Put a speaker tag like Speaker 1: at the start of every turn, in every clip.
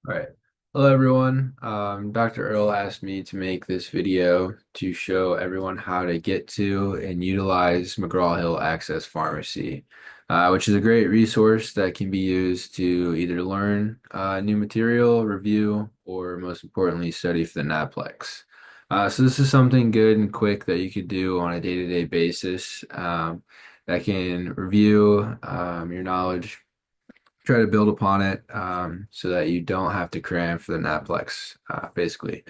Speaker 1: All right. Hello, everyone. Dr. Earl asked me to make this video to show everyone how to get to and utilize McGraw Hill Access Pharmacy, which is a great resource that can be used to either learn new material, review, or most importantly, study for the NAPLEX. So this is something good and quick that you could do on a day-to-day basis that can review your knowledge, try to build upon it so that you don't have to cram for the NAPLEX, basically.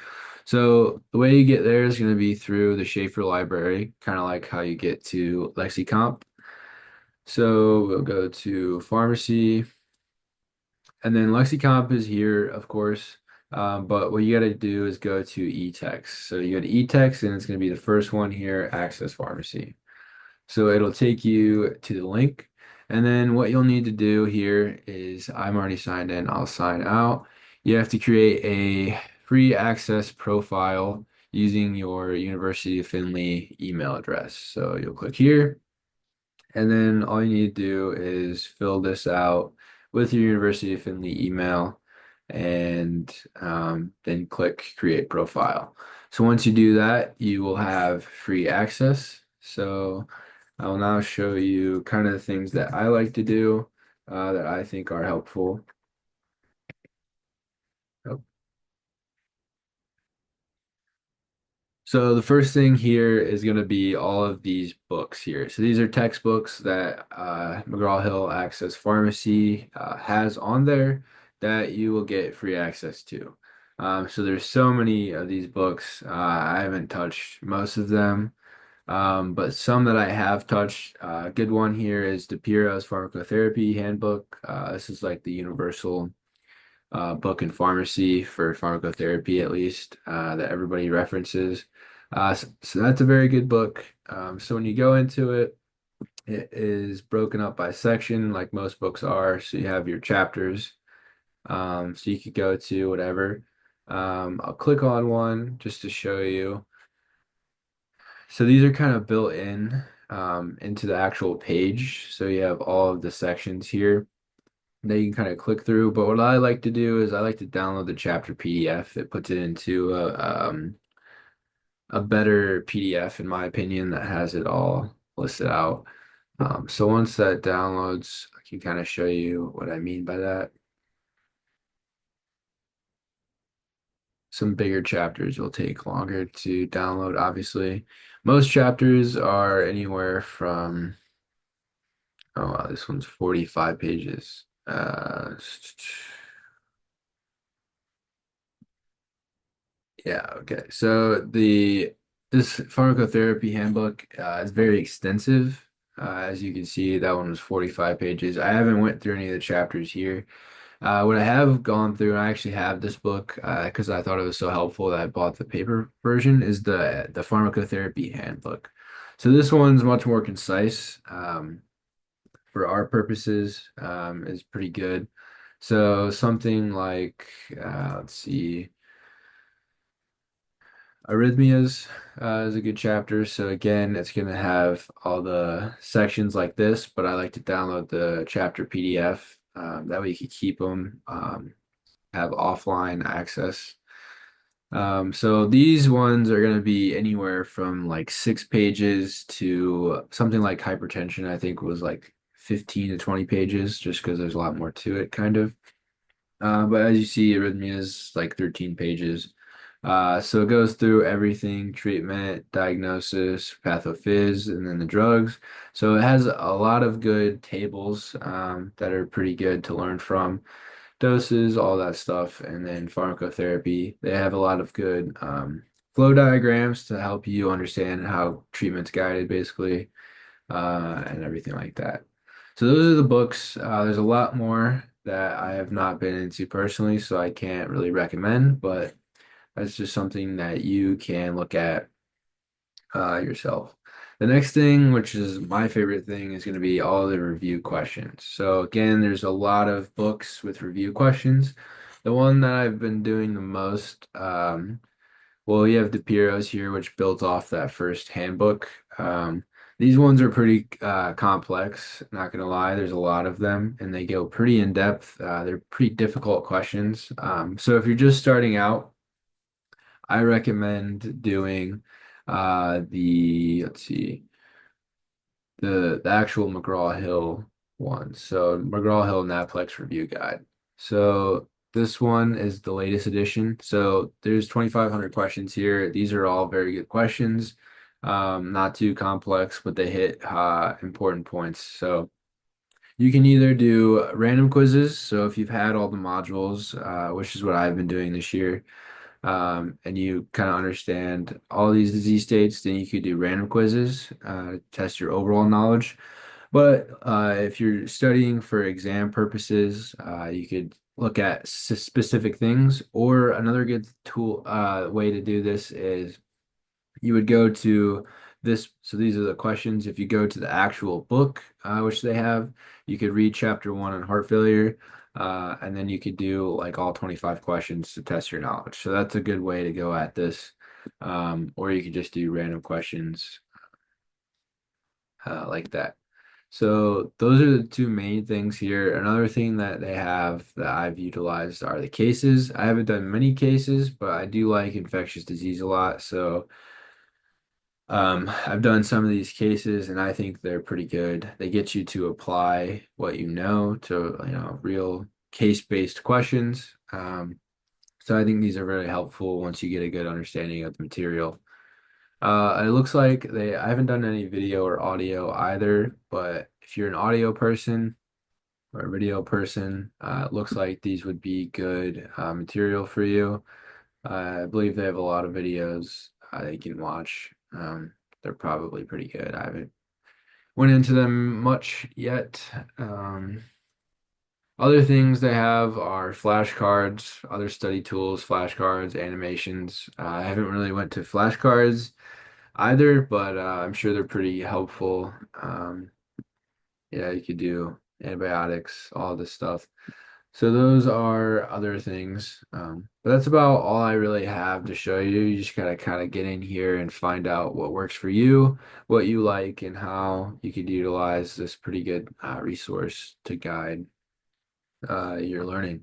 Speaker 1: So the way you get there is going to be through the Schaefer library, kind of like how you get to LexiComp. So we'll go to pharmacy, and then LexiComp is here, of course. But what you got to do is go to eText. So you go to eText, and it's going to be the first one here, Access Pharmacy. So it'll take you to the link. And then what you'll need to do here is I'm already signed in, I'll sign out. You have to create a free access profile using your University of Findlay email address. So you'll click here, and then all you need to do is fill this out with your University of Findlay email and then click create profile. So once you do that, you will have free access. So I will now show you kind of the things that I like to do that I think are helpful. Oh. So the first thing here is going to be all of these books here. So these are textbooks that McGraw Hill Access Pharmacy has on there that you will get free access to. So there's so many of these books. I haven't touched most of them. But some that I have touched, a good one here is DePiro's Pharmacotherapy Handbook. This is like the universal book in pharmacy for pharmacotherapy, at least, that everybody references. So that's a very good book. So when you go into it, it is broken up by section, like most books are. So you have your chapters. So you could go to whatever. I'll click on one just to show you. So these are kind of built in into the actual page. So you have all of the sections here that you can kind of click through. But what I like to do is I like to download the chapter PDF. It puts it into a better PDF, in my opinion, that has it all listed out. So once that downloads, I can kind of show you what I mean by that. Some bigger chapters will take longer to download, obviously. Most chapters are anywhere from Oh wow, this one's 45 pages. Yeah, okay. So the this pharmacotherapy handbook is very extensive. As you can see, that one was 45 pages. I haven't went through any of the chapters here. What I have gone through, and I actually have this book because I thought it was so helpful that I bought the paper version, is the pharmacotherapy handbook. So this one's much more concise. For our purposes is pretty good. So something like, let's see, arrhythmias is a good chapter. So again, it's going to have all the sections like this, but I like to download the chapter PDF. That way you can keep them, have offline access. So these ones are going to be anywhere from like 6 pages to something like hypertension, I think was like 15 to 20 pages, just because there's a lot more to it, kind of. But as you see, arrhythmia is like 13 pages. So it goes through everything, treatment, diagnosis, pathophys, and then the drugs. So it has a lot of good tables that are pretty good to learn from, doses, all that stuff, and then pharmacotherapy. They have a lot of good flow diagrams to help you understand how treatment's guided, basically, and everything like that. So those are the books. There's a lot more that I have not been into personally, so I can't really recommend, but that's just something that you can look at yourself. The next thing, which is my favorite thing, is going to be all the review questions. So again, there's a lot of books with review questions. The one that I've been doing the most, well, you have DePiro's here, which builds off that first handbook. These ones are pretty complex, not gonna lie. There's a lot of them, and they go pretty in depth. They're pretty difficult questions. So if you're just starting out, I recommend doing let's see, the actual McGraw Hill one. So McGraw Hill NAPLEX Review Guide. So this one is the latest edition. So there's 2,500 questions here. These are all very good questions. Not too complex, but they hit important points. So you can either do random quizzes. So if you've had all the modules, which is what I've been doing this year, and you kind of understand all these disease states, then you could do random quizzes, test your overall knowledge. But if you're studying for exam purposes, you could look at specific things. Or another good tool way to do this is you would go to this. So these are the questions. If you go to the actual book, which they have, you could read chapter one on heart failure, and then you could do like all 25 questions to test your knowledge. So that's a good way to go at this. Or you could just do random questions like that. So those are the two main things here. Another thing that they have that I've utilized are the cases. I haven't done many cases, but I do like infectious disease a lot. So I've done some of these cases and I think they're pretty good. They get you to apply what you know to, real case-based questions. So I think these are very helpful once you get a good understanding of the material. It looks like I haven't done any video or audio either, but if you're an audio person or a video person, it looks like these would be good material for you. I believe they have a lot of videos that you can watch. They're probably pretty good. I haven't went into them much yet. Other things they have are flashcards, other study tools, flashcards, animations. I haven't really went to flashcards either, but I'm sure they're pretty helpful. Yeah, you could do antibiotics, all this stuff. So those are other things. But that's about all I really have to show you. You just gotta kind of get in here and find out what works for you, what you like, and how you could utilize this pretty good resource to guide your learning.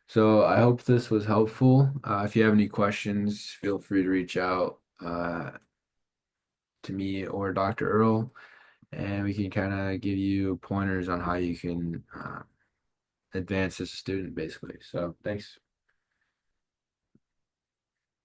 Speaker 1: So I hope this was helpful. If you have any questions, feel free to reach out to me or Dr. Earl, and we can kind of give you pointers on how you can advance as a student, basically. So thanks.